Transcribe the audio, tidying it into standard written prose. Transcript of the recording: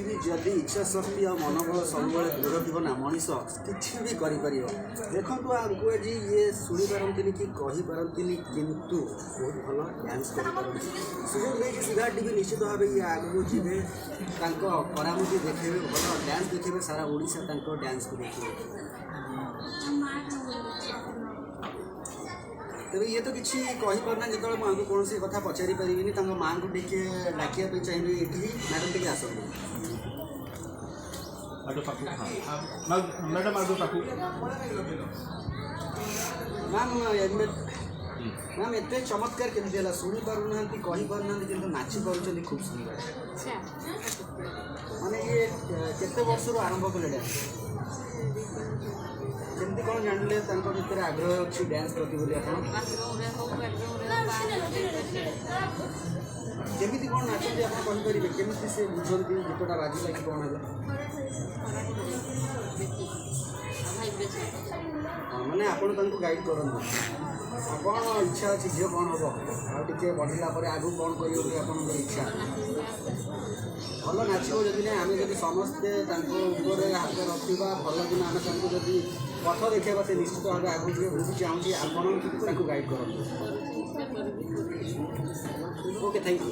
भी जदि इच्छा शक्ति और मनोबल सब दृढ़ थी ना मनीष किसी भी कर देखु आमको आज ये शुणी पारती कि कहीपरती किंतु बहुत भल डांस कर सुजोग नहीं सीधा टीवी निश्चित भाव ये आगू जी करामती देखे भल डांस देखे सारा ओडिशा डांस को देखिए तेरे ये तो किसी कहीपरना जो मुझे कौन सी कथा पचारि पारि माँ को टे डाकिया चाहिए ये मैडम टे आस मैम मैम एत चमत्कार केमती शुणी पारना कहीपरना कि नाची पार्टी खूब सुंदर माने ये केते वर्ष आरंभ कले डांस केमती कौन जानले भितर आग्रह अच्छी डांस प्रति बोली केमी कौन नाचते आप कहींपर केमी से बुझती गीतटा बाजिला कि कौन है मैंने आपन गाइड करूँ कौन इच्छा अच्छी झील कौन हम आगे बढ़ला आगू कौन कर इच्छा भल नाचो जदि ना आम जब समस्ते ऊपर हाथ रखा भल दिन आम जब पथ देखा से निश्चित भाव आगे मुझे चाहूँगी आपन गाइड करूँ ओके थैंक यू।